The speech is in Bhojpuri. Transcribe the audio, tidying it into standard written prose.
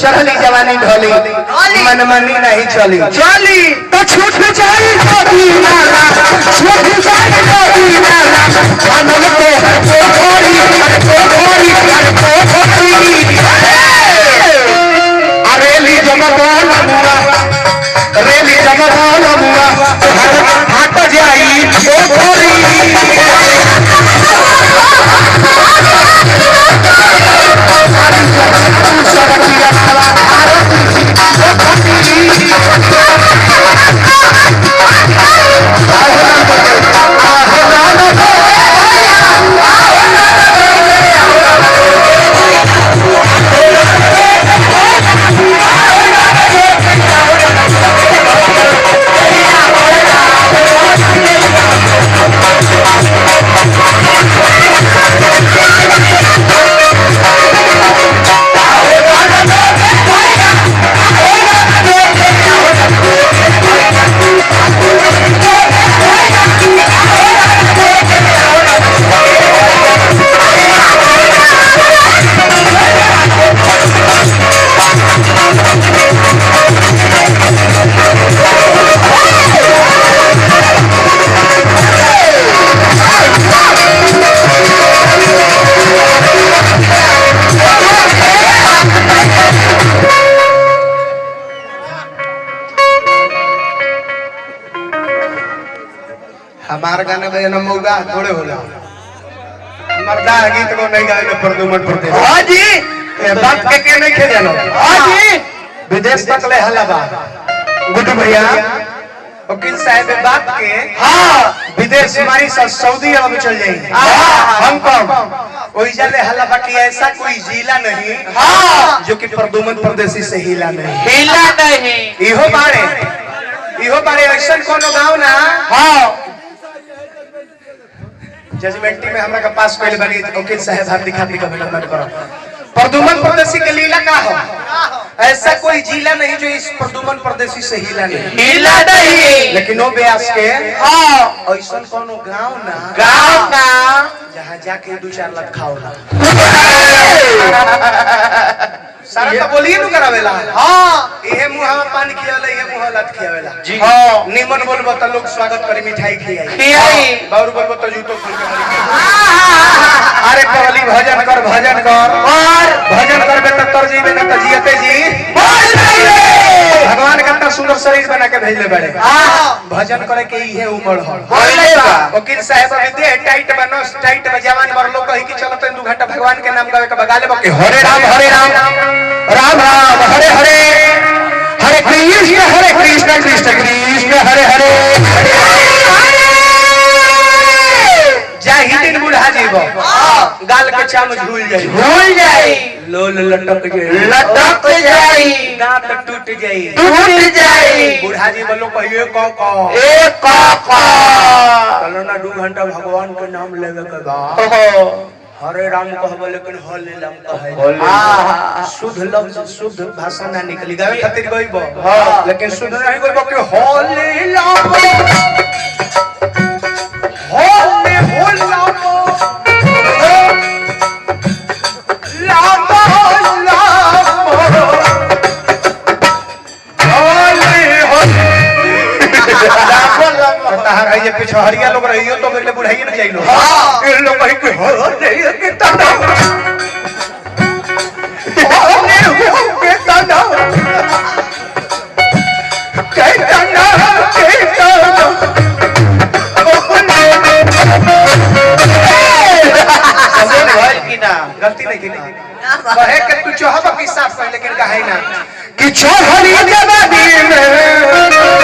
चढ़ली जवानी ढोली मनमानी नहीं चली चली तो छूट जाई गोदी नाला छूट जाई गोदी नाला बनल पे कोठोरी कोठोरी कोठोरी अरेली जगदान मुआ रेली जगदान मुआ हट जाई कोठोरी हमार गाने में ना मौगा थोड़े होला मर्दा गीत को नहीं गावे प्रदुमन प्रदेश हां जी ए बात के नहीं खे जानो हां जी विदेश तक ले हल्ला बा गुड्डू भैया वकील साहब बात के हां विदेश हमारी सऊदी अरब चल जाएंगे हांगकांग ओई जाले हल्ला बा कि ऐसा कोई जिला नहीं हां जो कि प्रदुमन प्रदेशी से हिला नहीं इहो बारे ऐसा कोनो गांव ना हां जजमेंटी में हमरा के पास पहले बनी वकील साहब हम दिखाती कमेंट करो प्रदुमन प्रदेशी के लीला का हो ऐसा कोई जिला नहीं जो इस प्रदुमन प्रदेशी से हिला नहीं लेकिन वो ब्यास के हां ऐसा कोनो गांव ना जहां जाके 2-4 लाख खाओला सारा तो बोलिए नु करावेला हां इहे मुंह में पानी खियावेला इहे मुंह लत खियावेला जी हां निमन बोलबो त लोग स्वागत करे मिठाई खियाई बाउर बोलबो त जूतो खोल के अरे कवली भजन कर और भजन करबे त तर जीबे न त जियते जी भगवान कितना सुंदर शरीर बना के भेजले बड़े भजन करे के इहे उमड़ हो वकील साहब विद्या टाइट बनो टाइट जवान बर लोग कहि कि चलो त 2 घंटा भगवान के नाम गावे के बगा लेबो के हरे राम राम राम हरे हरे हरे कृष्ण कृष्ण कृष्ण हरे हरे जाहि दिन बुढ़ा जीवो गाल के चाम झूल जाई लोल लटक जाई दांत टूट जाई बुढ़ा जीवो लोग कहियो क चलो ना 2 घंटा भगवान के नाम लेवे के बा हरे राम कहबो लेकिन हले राम कहे शुद्ध लफ्ज शुद्ध भाषा ना निकली गावे खातिर गइबो लेकिन शुद्ध नहीं गइबो कि हले राम हले होल राम तार ये पिछहरिया लोग रहियो तो मेरे बुढ़ाई न जाइलो हां इन लोग कहि के हो नहीं के तना हो के तना गलती नहीं की ना कहे के तू चाहबा कि साफ कह लेकिन कहे ना कि छोहरी जवानी में